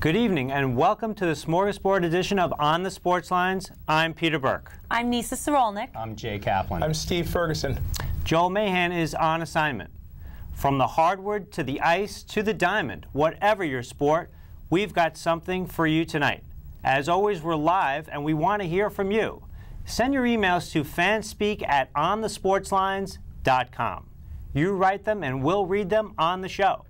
Good evening and welcome to the Smorgasbord edition of On the Sportslines. I'm Peter Burke. I'm Nisa Sorolnik. I'm Jay Kaplan. I'm Steve Ferguson. Joel Mahan is on assignment. From the hardwood to the ice to the diamond, whatever your sport, we've got something for you tonight. As always, we're live and we want to hear from you. Send your emails to fanspeak@onthesportslines.com. You write them and we'll read them on the show.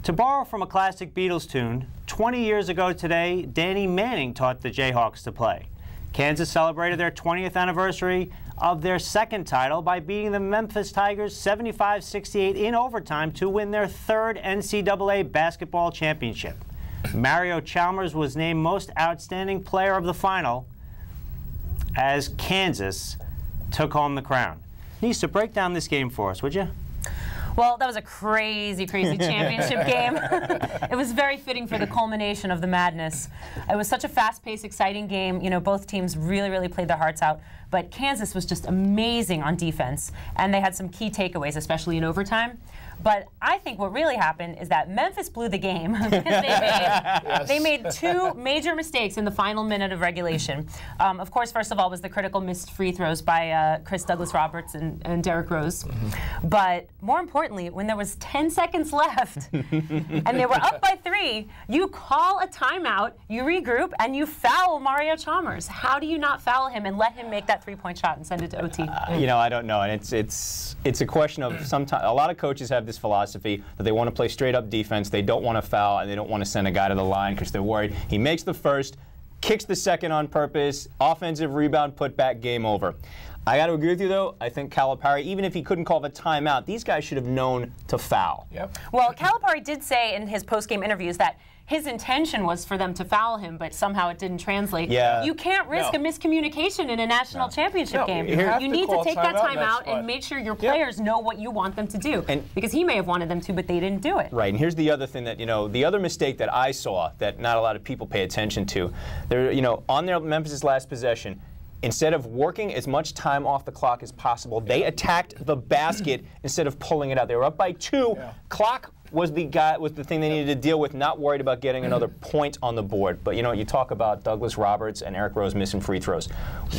To borrow from a classic Beatles tune, 20 years ago today, Danny Manning taught the Jayhawks to play. Kansas celebrated their 20th anniversary of their second title by beating the Memphis Tigers 75-68 in overtime to win their third NCAA basketball championship. Mario Chalmers was named Most Outstanding Player of the Final as Kansas took home the crown. Nisa, break down this game for us, would you? Well, that was a crazy, crazy championship game. It was very fitting for the culmination of the madness. It was such a fast-paced, exciting game. You know, both teams really, really played their hearts out. But Kansas was just amazing on defense, and they had some key takeaways, especially in overtime. But I think what really happened is that Memphis blew the game because they made two major mistakes in the final minute of regulation. Of course, first of all, was the critical missed free throws by Chris Douglas-Roberts and Derrick Rose. But more importantly, when there was 10 seconds left and they were up by 3, you call a timeout, you regroup, and you foul Mario Chalmers. How do you not foul him and let him make that three-point shot and send it to OT? You know, I don't know, and it's a question of sometimes a lot of coaches have this philosophy that they want to play straight-up defense. They don't want to foul, and they don't want to send a guy to the line because they're worried he makes the first, kicks the second on purpose, offensive rebound, put back, game over. I got to agree with you, though. I think Calipari, even if he couldn't call the timeout, these guys should have known to foul. Yep. Well, Calipari did say in his post-game interviews that his intention was for them to foul him, but somehow it didn't translate. Yeah. You can't risk a miscommunication in a national championship game. You need to take that time out and and make sure your players know what you want them to do. Because he may have wanted them to, but they didn't do it. Right, and here's the other thing that, you know, the other mistake that I saw that not a lot of people pay attention to. They're, you know, on their Memphis' last possession, instead of working as much time off the clock as possible, they attacked the basket instead of pulling it out. They were up by 2. Clock was the thing they needed to deal with, not worried about getting another point on the board. But you know, you talk about Douglas Roberts and Derrick Rose missing free throws.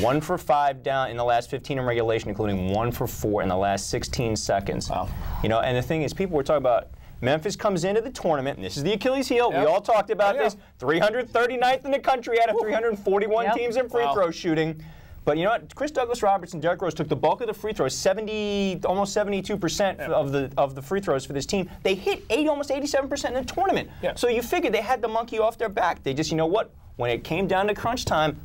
1 for 5 down in the last 15 in regulation, including 1 for 4 in the last 16 seconds. Wow. You know, and the thing is, people were talking about Memphis comes into the tournament, and this is the Achilles heel. We all talked about this. 339th in the country out of 341 teams in free throw shooting. But you know what? Chris Douglas-Roberts and Derrick Rose took the bulk of the free throws, almost 72% of the free throws for this team. They hit almost 87% in the tournament. So you figured they had the monkey off their back. They just, you know what? When it came down to crunch time.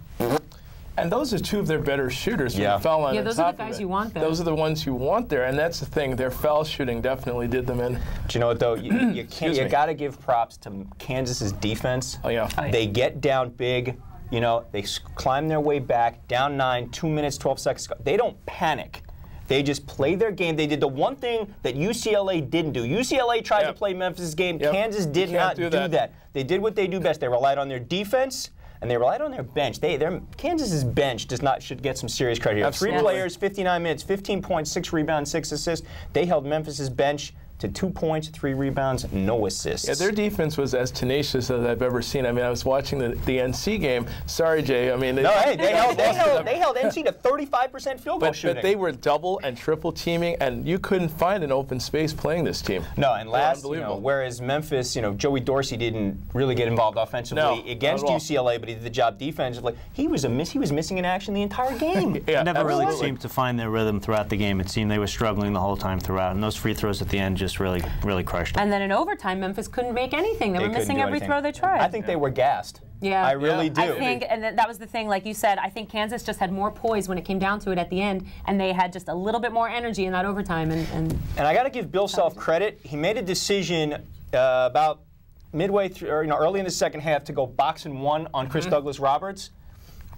And those are two of their better shooters. Those are the guys you want there. Those are the ones you want there, and that's the thing. Their foul shooting definitely did them in. Do you know what though? You got to give props to Kansas's defense. They get down big. You know, they climb their way back, down 9, 2 minutes, 12 seconds. They don't panic. They just play their game. They did the one thing that UCLA didn't do. UCLA tried to play Memphis' game. Kansas did not do that. They did what they do best. They relied on their defense, and they relied on their bench. Kansas's bench should get some serious credit here. Absolutely. 3 players, 59 minutes, 15 points, 6 rebounds, 6 assists. They held Memphis's bench to 2 points, 3 rebounds, no assists. Yeah, their defense was as tenacious as I've ever seen. I mean, I was watching the NC game. Sorry, Jay. I mean, they held NC to 35% field goal shooting. But they were double and triple teaming, and you couldn't find an open space playing this team. No, and whereas Memphis, you know, Joey Dorsey didn't really get involved offensively against UCLA, but he did the job defensively. He was missing in action the entire game. Never really seemed to find their rhythm throughout the game. It seemed they were struggling the whole time throughout, and those free throws at the end just really crushed them. And then in overtime, Memphis couldn't make anything. They were missing every throw they tried. I think they were gassed. Yeah, I really do. I think, and that was the thing, like you said, I think Kansas just had more poise when it came down to it at the end, and they had just a little bit more energy in that overtime. And I got to give Bill Self credit. He made a decision about midway through, or early in the second half, to go box and 1 on Chris Douglas-Roberts.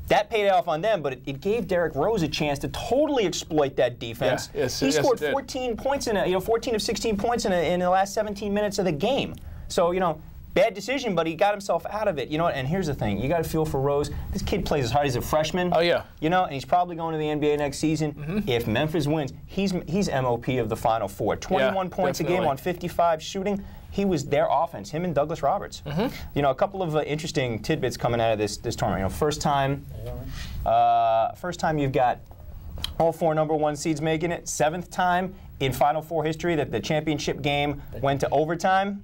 That paid off on them, but it gave Derrick Rose a chance to totally exploit that defense. He scored 14 points 14 of 16 points in the last 17 minutes of the game. So, you know, Bad decision, but he got himself out of it. You know what? And here's the thing. You got to feel for Rose. This kid plays as hard as a freshman. Oh, yeah. You know, and he's probably going to the NBA next season. If Memphis wins, he's MOP of the Final Four. 21 points a game on 55 shooting. He was their offense, him and Douglas Roberts. You know, a couple of interesting tidbits coming out of this tournament. You know, first time you've got all 4 #1 seeds making it. 7th time in Final Four history that the championship game went to overtime.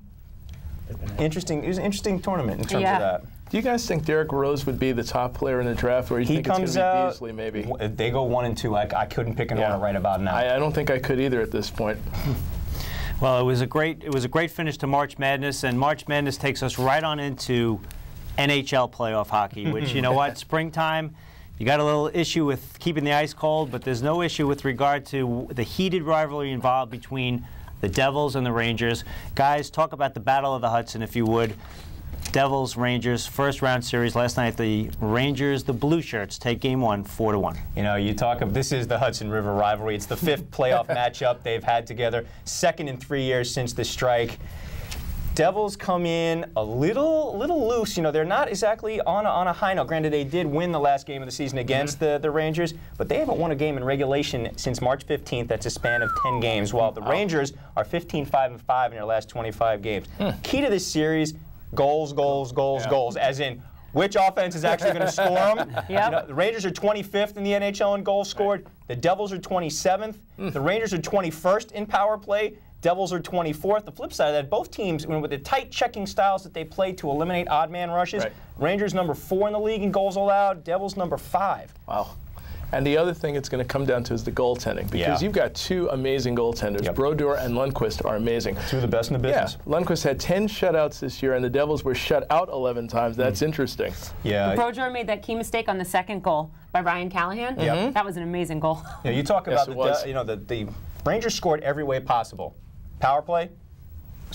Interesting. It was an interesting tournament in terms of that. Do you guys think Derrick Rose would be the top player in the draft, or do you think it's going to be Beasley, maybe? If they go 1 and 2, I couldn't pick an order right about now. I don't think I could either at this point. Well, it was a great finish to March Madness, and March Madness takes us right on into NHL playoff hockey, which, you know what, springtime, you got a little issue with keeping the ice cold, but there's no issue with regard to the heated rivalry involved between the Devils and the Rangers. Guys, talk about the Battle of the Hudson, if you would. Devils, Rangers, first round series last night. The Rangers, the Blue Shirts, take game 1, 4-1. You know, you talk of this is the Hudson River rivalry. It's the 5th playoff matchup they've had together, 2nd in 3 years since the strike. Devils come in a little loose. You know, they're not exactly on a high note. Granted, they did win the last game of the season against the Rangers, but they haven't won a game in regulation since March 15th. That's a span of 10 games, while the Rangers are 15-5-5 in their last 25 games. Key to this series, goals, as in which offense is actually going to score them. You know, the Rangers are 25th in the NHL in goals scored. The Devils are 27th. The Rangers are 21st in power play. Devils are 24th. The flip side of that, both teams, with the tight checking styles that they play to eliminate odd man rushes, Rangers number 4 in the league in goals allowed, Devils number 5. Wow. And the other thing it's going to come down to is the goaltending, because you've got 2 amazing goaltenders. Brodeur and Lundqvist are amazing. 2 of the best in the business. Yeah. Lundqvist had 10 shutouts this year, and the Devils were shut out 11 times. That's interesting. Yeah. Brodeur made that key mistake on the 2nd goal by Ryan Callahan. That was an amazing goal. Yeah, you talk about the Rangers scored every way possible. Power play,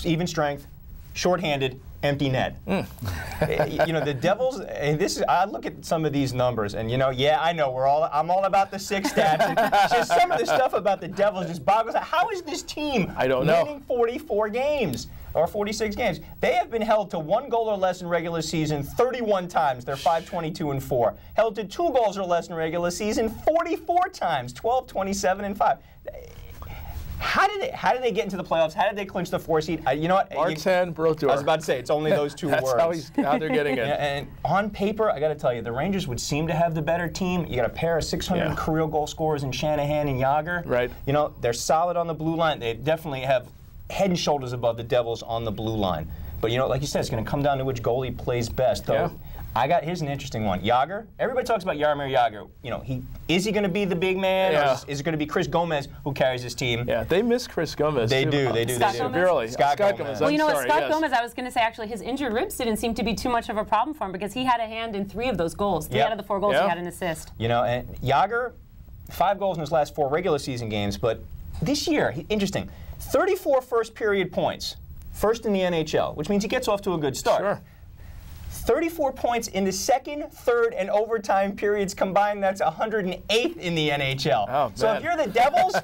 even strength, shorthanded, empty net. You know, the Devils, and I look at some of these numbers, and you know, I know I'm all about the 6 stats. And just some of the stuff about the Devils just boggles out. How is this team winning 44 games or 46 games? They have been held to 1 goal or less in regular season 31 times. They're 5-22-4. Held to 2 goals or less in regular season 44 times. 12-27-5. How did they get into the playoffs? How did they clinch the 4 seed? You know what? Martin Brodeur. I was about to say, it's only those 2 words. That's how they're getting it. And on paper, I got to tell you, the Rangers would seem to have the better team. You got a pair of 600 career goal scorers in Shanahan and Jágr. Right. You know, they're solid on the blue line. They definitely have head and shoulders above the Devils on the blue line. But, you know, like you said, it's going to come down to which goalie plays best. Though, here's an interesting one. Jágr. Everybody talks about Jaromir Jágr. You know, is he going to be the big man? Or is it going to be Chris Gomez who carries his team? Yeah, they miss Chris Gomez. They too. do. Severely. Scott Gomez. Well, you know what, Scott Gomez, I was going to say, actually, his injured ribs didn't seem to be too much of a problem for him, because he had a hand in 3 of those goals. 3 out of the 4 goals he had an assist. You know, and Jágr, 5 goals in his last 4 regular season games, but this year, interesting, 34 first period points, first in the NHL, which means he gets off to a good start. Sure. 34 points in the 2nd, 3rd, and overtime periods combined. That's 108th in the NHL. Oh, so man. if you're the Devils,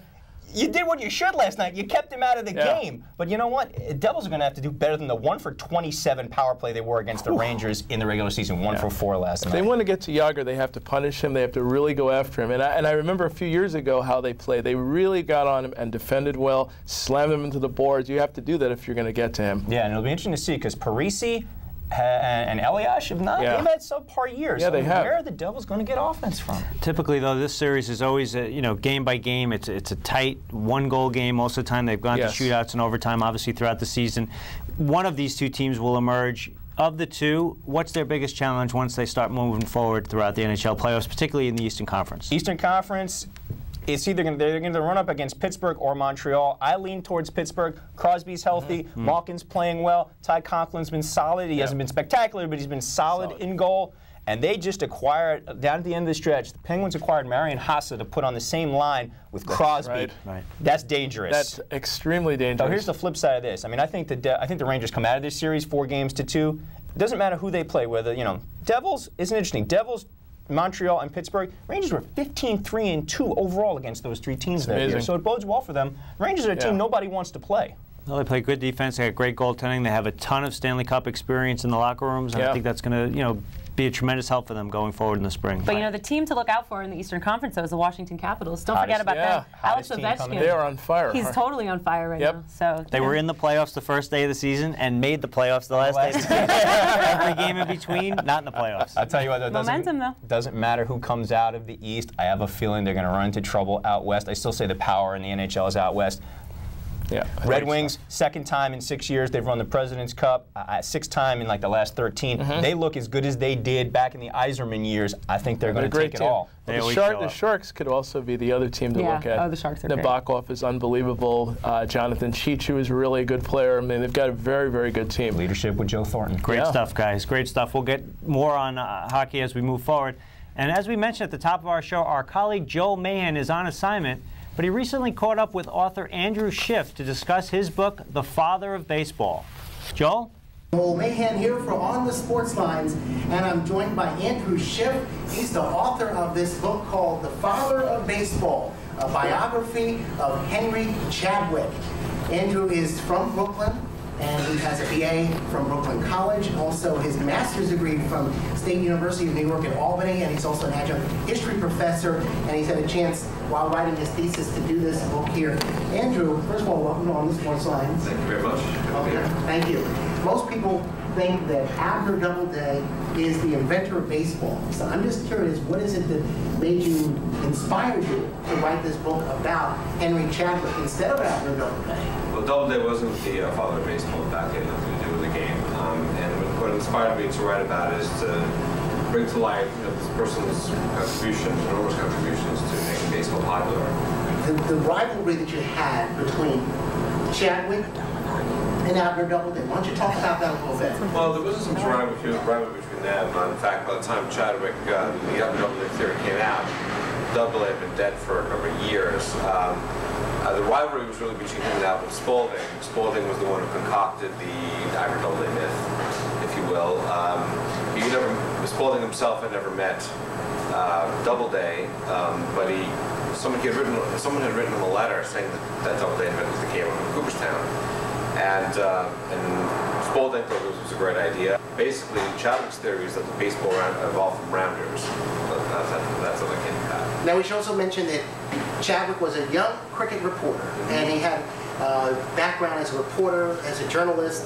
you did what you should last night. You kept him out of the game. But you know what? Devils are going to have to do better than the 1-for-27 power play they were against the Rangers in the regular season. 1-for-4 last night. If they want to get to Jágr, they have to punish him. They have to really go after him. And I remember a few years ago how they played. They really got on him and defended well, slammed him into the boards. You have to do that if you're going to get to him. Yeah, and it'll be interesting to see, because Parisi and Elias have not. They've had subpar years. Yeah, they have. Where are the Devils going to get offense from? Typically, though, this series is always, game by game. It's a tight 1-goal game most of the time. They've gone to shootouts and overtime, obviously, throughout the season. One of these 2 teams will emerge. Of the 2, what's their biggest challenge once they start moving forward throughout the NHL playoffs, particularly in the Eastern Conference? Eastern Conference. It's either they're going to run up against Pittsburgh or Montreal. I lean towards Pittsburgh. Crosby's healthy. Malkin's playing well. Ty Conklin's been solid. He hasn't been spectacular, but he's been solid in goal. And they just acquired, down at the end of the stretch, the Penguins acquired Marian Hossa to put on the same line with Crosby. Right. That's dangerous. That's extremely dangerous. So here's the flip side of this. I mean, I think the Rangers come out of this series 4-2. It doesn't matter who they play. Whether Devils isn't interesting. Devils, Montreal, and Pittsburgh. Rangers were 15-3-2 overall against those 3 teams that year, so it bodes well for them. Rangers are a team nobody wants to play. Well, they play good defense. They got great goaltending. They have a ton of Stanley Cup experience in the locker rooms, and I think that's going to, be a tremendous help for them going forward in the spring. But the team to look out for in the Eastern Conference though is the Washington Capitals. Don't forget about them. Alex Ovechkin. They are on fire. He's totally on fire right now. So they were in the playoffs the first day of the season and made the playoffs the last day of the season. Every game in between, not in the playoffs. I'll tell you what, though, momentum doesn't matter who comes out of the East. I have a feeling they're going to run into trouble out West. I still say the power in the NHL is out West. Yeah, Red Wings, second time in 6 years they've run the President's Cup. Sixth time in like the last 13. They look as good as they did back in the Yzerman years. I think they're going to take it all. The Sharks could also be the other team to look at. Oh, the Sharks are great. Nabokov is unbelievable. Jonathan Cheechoo is really a good player. I mean, they've got a very, very good team. Leadership with Joe Thornton. Great stuff, guys. Great stuff. We'll get more on hockey as we move forward. And as we mentioned at the top of our show, our colleague Joel Mahan is on assignment. But he recently caught up with author Andrew Schiff to discuss his book, The Father of Baseball. Joel? Joel Mahan here for On the Sportslines, and I'm joined by Andrew Schiff. He's the author of this book called The Father of Baseball, a biography of Henry Chadwick. Andrew is from Brooklyn, and he has a BA from Brooklyn College, also his master's degree from State University of New York at Albany, and he's also an adjunct history professor, and he's had a chance while writing his thesis to do this book here. Andrew, first of all, welcome to On the Sportslines. Thank you very much. Okay, thank you. Most people think that Abner Doubleday is the inventor of baseball. So I'm just curious, what is it that made you, inspired you to write this book about Henry Chadwick instead of Abner Doubleday? Well, Doubleday wasn't the father of baseball back then, nothing to do with the game. And what inspired me to write about it is to bring to light this person's contributions, enormous contributions to making baseball popular. The rivalry that you had between Chadwick and Abner Doubleday. Why don't you talk about that a little bit? Well, there wasn't some rivalry between them. In fact, by the time Chadwick, the Abner Doubleday theory came out, Doubleday had been dead for a number of years. The rivalry was really between him and Alvin Spaulding. Spaulding was the one who concocted the Abner Doubleday myth, if you will. Spaulding himself had never met Doubleday, but someone had written him a letter saying that Doubleday invented the game in Cooperstown. And Spaulding thought this was a great idea. Basically, Chadwick's theory is that the baseball evolved from rounders. That's what I came to that. Now, we should also mention that Chadwick was a young cricket reporter, and he had background as a reporter, as a journalist,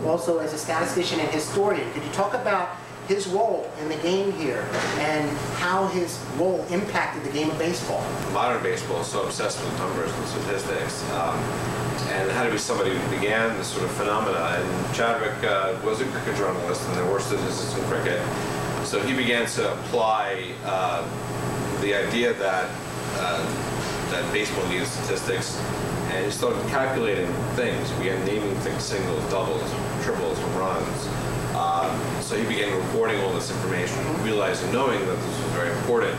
also as a statistician and historian. Could you talk about his role in the game here and how his role impacted the game of baseball? Modern baseball is so obsessed with numbers and statistics. And it had to be somebody who began this sort of phenomena. And Chadwick was a cricket journalist, and there were statistics in cricket. So he began to apply the idea that baseball needed statistics, and he started calculating things. He began naming things: singles, doubles, triples, home runs. So he began reporting all this information, realizing, knowing that this was very important.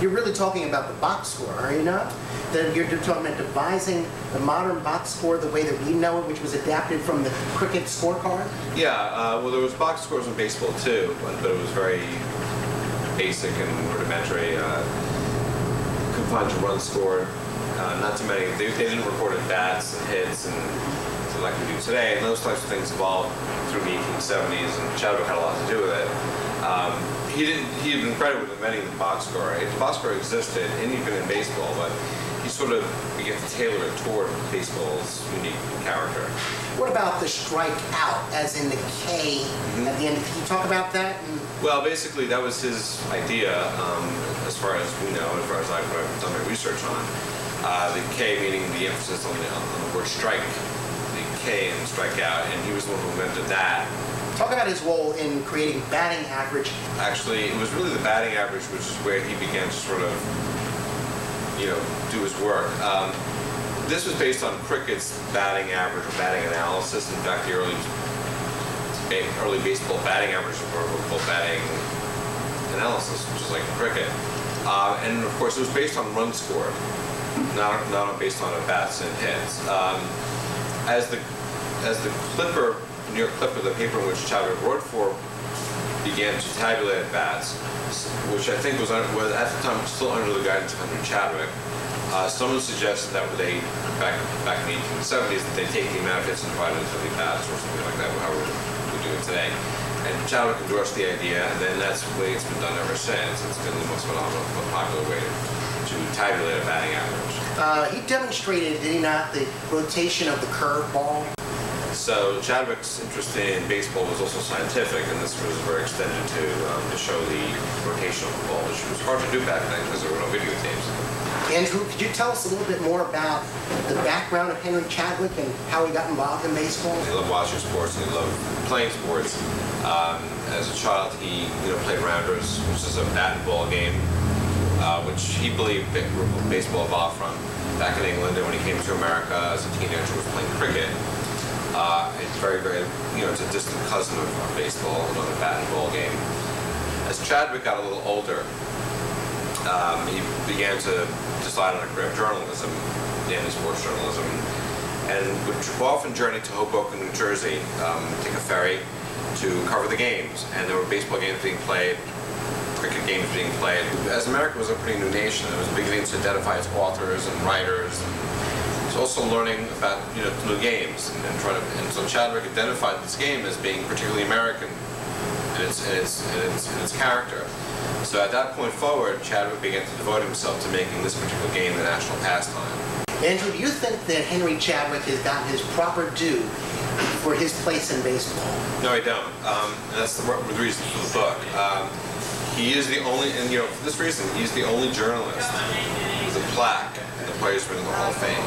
You're really talking about the box score, are you not? That you're talking about devising the modern box score the way that we know it, which was adapted from the cricket scorecard? Yeah, well, there was box scores in baseball too, but it was very basic and rudimentary, confined to runs scored, not too many. They didn't record at bats and hits and like we do today, and those types of things evolved through the 1870s, and Chadwick had a lot to do with it. He had been credited with inventing the box score. The box score existed, and even in baseball, but he sort of began to tailor it toward baseball's unique character. What about the strikeout, as in the K at the end? Can you talk about that? Well, basically, that was his idea, as far as we know, as far as I've done my research on. The K meaning the emphasis on the word strike, the K and strikeout, and he was the one who invented that. Talk about his role in creating batting average. Actually, it was really the batting average, which is where he began to sort of, do his work. This was based on cricket's batting average or batting analysis. In fact, the early baseball batting average were called batting analysis, which is like cricket. And of course, it was based on run score, not based on bats and hits. As the Clipper, New York Clipper, the paper in which Chadwick wrote for, began to tabulate at bats, which I think was at the time still under the guidance of Henry Chadwick. Someone suggested that back in the 1870s that they take the amount of hits and divide it into the bats or something like that, how we're doing today. And Chadwick endorsed the idea, and then that's the way it's been done ever since. It's been the most phenomenal, popular way to tabulate a batting average. He demonstrated, did he not, the rotation of the curveball? So Chadwick's interest in baseball was also scientific, and this was very extended to show the rotation of the ball, which was hard to do back then because there were no videotapes. Andrew, could you tell us a little bit more about the background of Henry Chadwick and how he got involved in baseball? He loved watching sports and he loved playing sports. As a child, he played rounders, which is a bat and ball game, which he believed baseball evolved from. Back in England, and when he came to America as a teenager, was playing cricket. It's very, very, it's a distant cousin of baseball, another bat and ball game. As Chadwick got a little older, he began to decide on a career of journalism, namely sports journalism, and would often journey to Hoboken, New Jersey, take a ferry to cover the games. And there were baseball games being played, cricket games being played. As America was a pretty new nation, it was beginning to identify its authors and writers. And was also learning about new games and so Chadwick identified this game as being particularly American in its character. So at that point forward, Chadwick began to devote himself to making this particular game the national pastime. Andrew, do you think that Henry Chadwick has gotten his proper due for his place in baseball? No, I don't. And that's the reason for the book. He is the only, and for this reason, he's the only journalist with a plaque in the Players Wing in the Hall of Fame.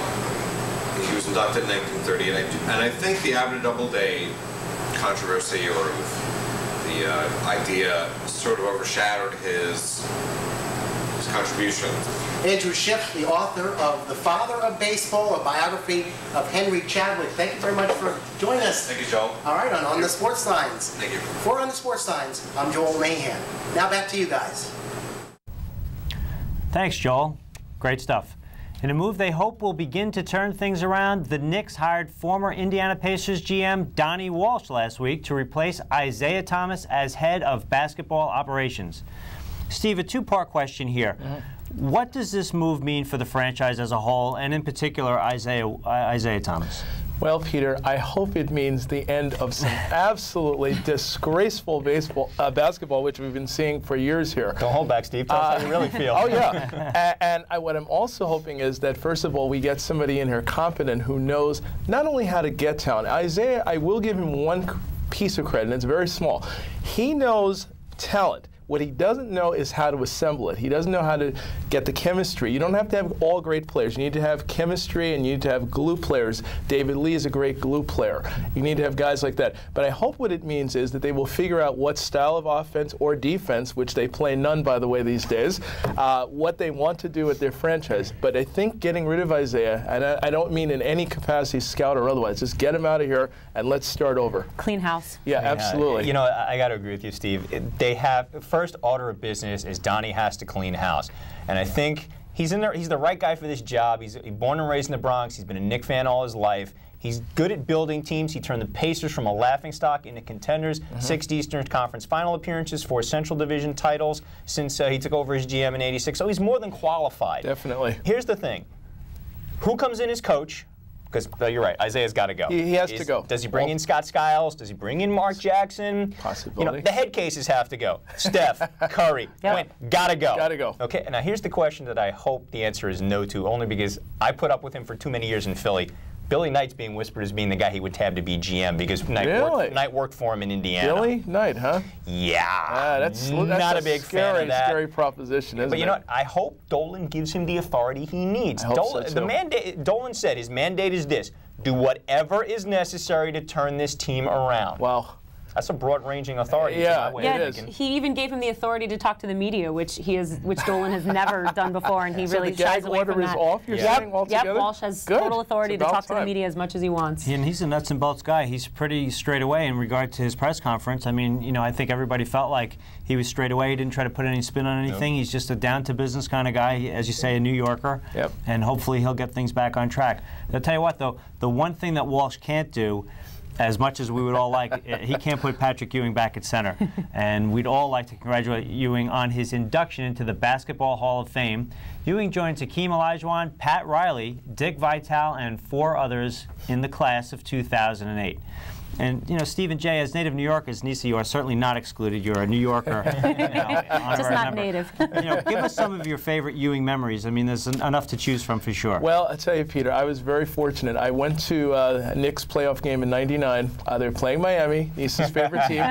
He was inducted in 1938, and I think the Abner Doubleday controversy or the idea sort of overshadowed his contribution. Andrew Schiff, the author of The Father of Baseball, a biography of Henry Chadwick. Thank you very much for joining us. Thank you, Joel. All right, on the Sportslines. Thank you. For On the Sportslines, I'm Joel Mahan. Now back to you guys. Thanks, Joel. Great stuff. In a move they hope will begin to turn things around, the Knicks hired former Indiana Pacers GM Donnie Walsh last week to replace Isaiah Thomas as head of basketball operations. Steve, a two-part question here. What does this move mean for the franchise as a whole, and in particular Isaiah Thomas? Well, Peter, I hope it means the end of some absolutely disgraceful basketball, which we've been seeing for years here. Don't hold back, Steve. Tell us how you really feel. Oh, yeah. and what I'm also hoping is that, first of all, we get somebody in here competent who knows not only how to get talent. Isaiah, I will give him one piece of credit, and it's very small. He knows talent. What he doesn't know is how to assemble it. He doesn't know how to get the chemistry. You don't have to have all great players. You need to have chemistry, and you need to have glue players. David Lee is a great glue player. You need to have guys like that. But I hope what it means is that they will figure out what style of offense or defense, which they play none, by the way, these days, what they want to do with their franchise. But I think getting rid of Isaiah, and I don't mean in any capacity, scout or otherwise, just get him out of here and let's start over. Clean house. Yeah, absolutely. You know, I got to agree with you, Steve. They have, first order of business is Donnie has to clean house. And I think he's the right guy for this job. He's born and raised in the Bronx. He's been a Knick fan all his life. He's good at building teams. He turned the Pacers from a laughingstock into contenders. 6 Eastern Conference final appearances, 4 Central Division titles since he took over as GM in '86. So he's more than qualified. Definitely. Here's the thing. Who comes in as coach? Because you're right, Isaiah's got to go. He has to go. Does he bring in Scott Skiles? Does he bring in Mark Jackson? Possibility. The head cases have to go. Steph, Curry, Quinn, gotta go. Gotta go. Okay, now here's the question that I hope the answer is no to, only because I put up with him for too many years in Philly. Billy Knight's being whispered as being the guy he would tab to be GM because Knight worked for him in Indiana. Billy Knight, huh? Yeah. That's not a big scary, fan of that. scary proposition, isn't it? But you know what? I hope Dolan gives him the authority he needs. I hope so too. The mandate, Dolan said his mandate is this: do whatever is necessary to turn this team around. Wow. That's a broad-ranging authority. Yeah, Yeah, he even gave him the authority to talk to the media, which Dolan has never done before, and he really shies away from that. So the gag order is off, you're saying, altogether? Yep, Walsh has total authority to talk to the media as much as he wants. And he's a nuts and bolts guy. He's pretty straight away in regard to his press conference. I mean, I think everybody felt like he was straight away. He didn't try to put any spin on anything. He's just a down-to-business kind of guy, as you say, a New Yorker. Yep. And hopefully he'll get things back on track. I'll tell you what, though, the one thing that Walsh can't do, as much as we would all like, he can't put Patrick Ewing back at center. And we'd all like to congratulate Ewing on his induction into the Basketball Hall of Fame. Ewing joined Hakeem Olajuwon, Pat Riley, Dick Vitale, and 4 others in the class of 2008. And, you know, Steve and Jay, as native New Yorkers, Nisa, you are certainly not excluded. You're a New Yorker. Just not native. You know, give us some of your favorite Ewing memories. I mean, there's enough to choose from for sure. Well, I'll tell you, Peter, I was very fortunate. I went to a Knicks playoff game in '99. They were playing Miami, Nisa's favorite team.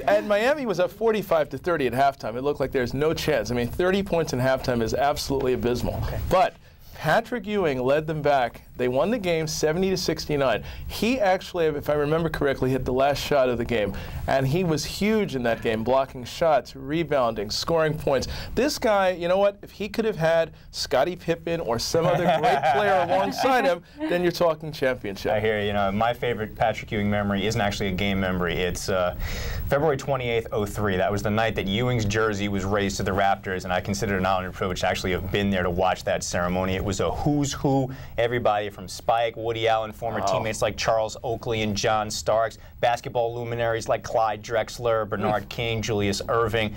And Miami was up 45-30 at halftime. It looked like there's no chance. I mean, 30 points in halftime is absolutely abysmal. Okay. But Patrick Ewing led them back. They won the game 70-69. He actually, if I remember correctly, hit the last shot of the game. And he was huge in that game, blocking shots, rebounding, scoring points. This guy, you know what? If he could have had Scottie Pippen or some other great player alongside him, then you're talking championship. I hear you. You know, my favorite Patrick Ewing memory isn't actually a game memory. It's February 28th, 03. That was the night that Ewing's jersey was raised to the Raptors, and I consider it an honor and privilege to actually have been there to watch that ceremony. It was a who's who, everybody from Spike, Woody Allen, former teammates like Charles Oakley and John Starks, basketball luminaries like Clyde Drexler, Bernard King, Julius Erving,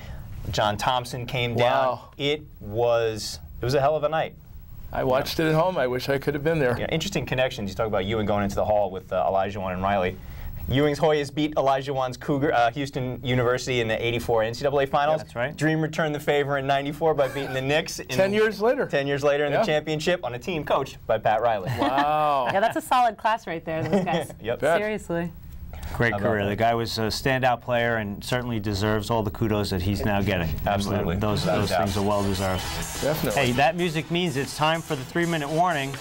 John Thompson came down. It was a hell of a night. I watched it at home. I wish I could have been there. Yeah, interesting connections. You talk about Ewing going into the hall with Olajuwon and Riley. Ewing's Hoyas beat Olajuwon's Houston University in the '84 NCAA Finals. Yeah, that's right. Dream returned the favor in '94 by beating the Knicks. 10 years later. 10 years later in the championship on a team coached by Pat Riley. Wow. Yeah, that's a solid class right there, those guys. Yep. Seriously. Great career. The guy was a standout player and certainly deserves all the kudos that he's now getting. Absolutely. Those things are well deserved. Definitely. Hey, that music means it's time for the 3-minute warning.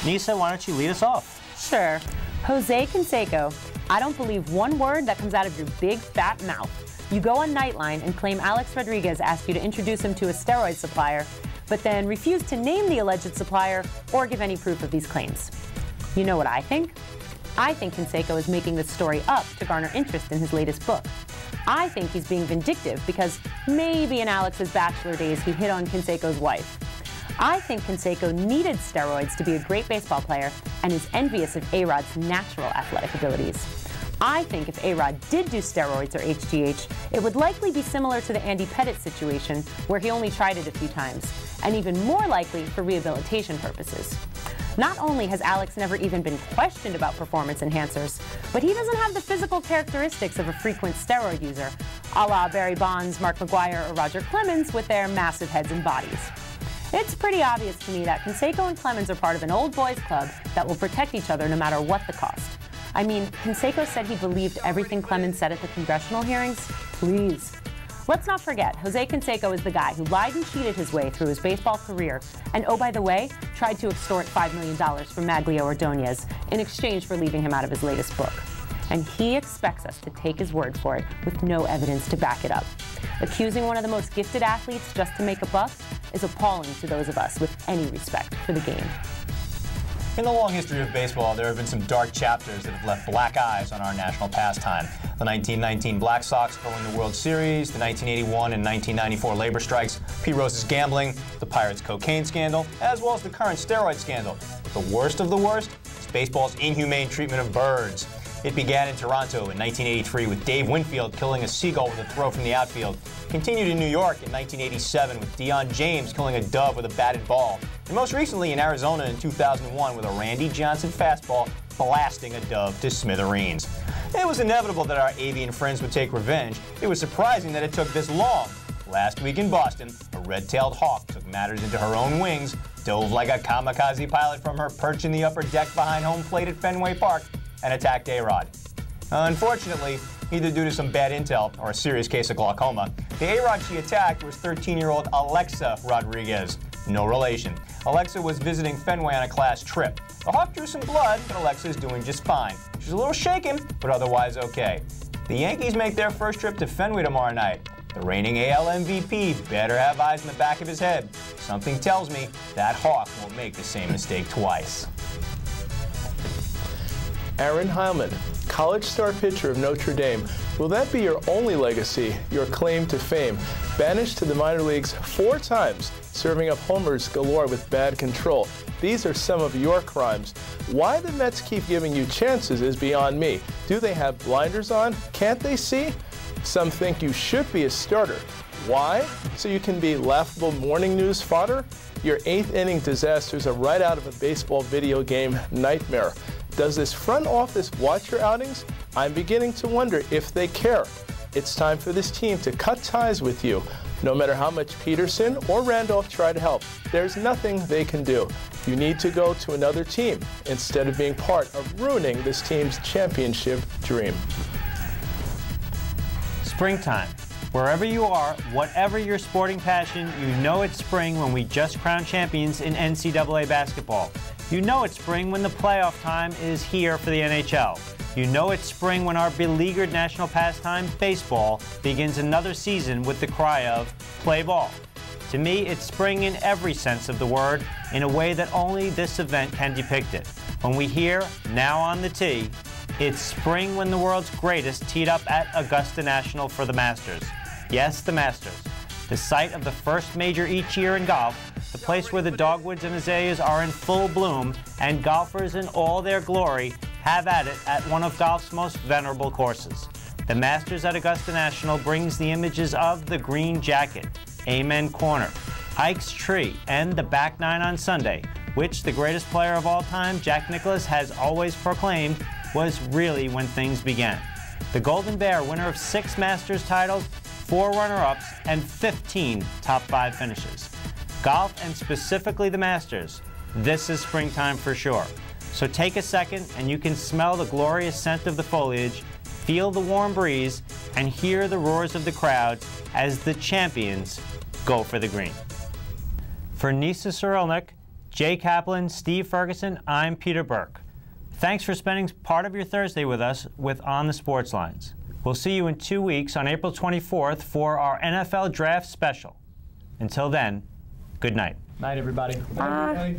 Nisa, why don't you lead us off? Sure. Jose Canseco, I don't believe one word that comes out of your big fat mouth. You go on Nightline and claim Alex Rodriguez asked you to introduce him to a steroid supplier, but then refuse to name the alleged supplier or give any proof of these claims. You know what I think? I think Canseco is making this story up to garner interest in his latest book. I think he's being vindictive because maybe in Alex's bachelor days he hit on Canseco's wife. I think Canseco needed steroids to be a great baseball player and is envious of A-Rod's natural athletic abilities. I think if A-Rod did do steroids or HGH, it would likely be similar to the Andy Pettitte situation where he only tried it a few times, and even more likely for rehabilitation purposes. Not only has Alex never even been questioned about performance enhancers, but he doesn't have the physical characteristics of a frequent steroid user, a la Barry Bonds, Mark McGwire, or Roger Clemens with their massive heads and bodies. It's pretty obvious to me that Canseco and Clemens are part of an old boys club that will protect each other no matter what the cost. I mean, Canseco said he believed everything Clemens said at the congressional hearings. Please. Let's not forget, Jose Canseco is the guy who lied and cheated his way through his baseball career, and oh, by the way, tried to extort $5 million from Maglio Ordonez in exchange for leaving him out of his latest book. And he expects us to take his word for it with no evidence to back it up. Accusing one of the most gifted athletes just to make a buck is appalling to those of us with any respect for the game. In the long history of baseball, there have been some dark chapters that have left black eyes on our national pastime. The 1919 Black Sox throwing the World Series, the 1981 and 1994 labor strikes, Pete Rose's gambling, the Pirates' cocaine scandal, as well as the current steroid scandal. But the worst of the worst is baseball's inhumane treatment of birds. It began in Toronto in 1983 with Dave Winfield killing a seagull with a throw from the outfield. Continued in New York in 1987 with Deion James killing a dove with a batted ball. And most recently in Arizona in 2001 with a Randy Johnson fastball blasting a dove to smithereens. It was inevitable that our avian friends would take revenge. It was surprising that it took this long. Last week in Boston, a red-tailed hawk took matters into her own wings, dove like a kamikaze pilot from her perch in the upper deck behind home plate at Fenway Park, and attacked A-Rod. Unfortunately, either due to some bad intel or a serious case of glaucoma, the A-Rod she attacked was 13-year-old Alexa Rodriguez. No relation. Alexa was visiting Fenway on a class trip. The hawk drew some blood, but Alexa is doing just fine. She's a little shaken, but otherwise okay. The Yankees make their first trip to Fenway tomorrow night. The reigning AL MVP better have eyes in the back of his head. Something tells me that hawk won't make the same mistake twice. Aaron Heilman, college star pitcher of Notre Dame. Will that be your only legacy, your claim to fame? Banished to the minor leagues 4 times, serving up homers galore with bad control. These are some of your crimes. Why the Mets keep giving you chances is beyond me. Do they have blinders on? Can't they see? Some think you should be a starter. Why? So you can be laughable morning news fodder? Your 8th inning disasters are right out of a baseball video game nightmare. Does this front office watch your outings? I'm beginning to wonder if they care. It's time for this team to cut ties with you. No matter how much Peterson or Randolph try to help, there's nothing they can do. You need to go to another team instead of being part of ruining this team's championship dream. Springtime. Wherever you are, whatever your sporting passion, you know it's spring when we just crowned champions in NCAA basketball. You know it's spring when the playoff time is here for the NHL. You know it's spring when our beleaguered national pastime, baseball, begins another season with the cry of, play ball. To me, it's spring in every sense of the word, in a way that only this event can depict it. When we hear, now on the tee, it's spring when the world's greatest teed up at Augusta National for the Masters. Yes, the Masters. The site of the first major each year in golf, the place where the dogwoods and azaleas are in full bloom, and golfers in all their glory have at it at one of golf's most venerable courses. The Masters at Augusta National brings the images of the green jacket, Amen Corner, Ike's Tree, and the back nine on Sunday, which the greatest player of all time, Jack Nicklaus, has always proclaimed was really when things began. The Golden Bear, winner of 6 Masters titles, 4 runner-ups, and 15 top 5 finishes. Golf, and specifically the Masters, this is springtime for sure. So take a second and you can smell the glorious scent of the foliage, feel the warm breeze, and hear the roars of the crowds as the champions go for the green. For Nisa Cyrilnik, Jay Kaplan, Steve Ferguson, I'm Peter Burke. Thanks for spending part of your Thursday with us with On the Sports Lines. We'll see you in 2 weeks on April 24th for our NFL Draft Special. Until then, good night. Night, everybody. Bye.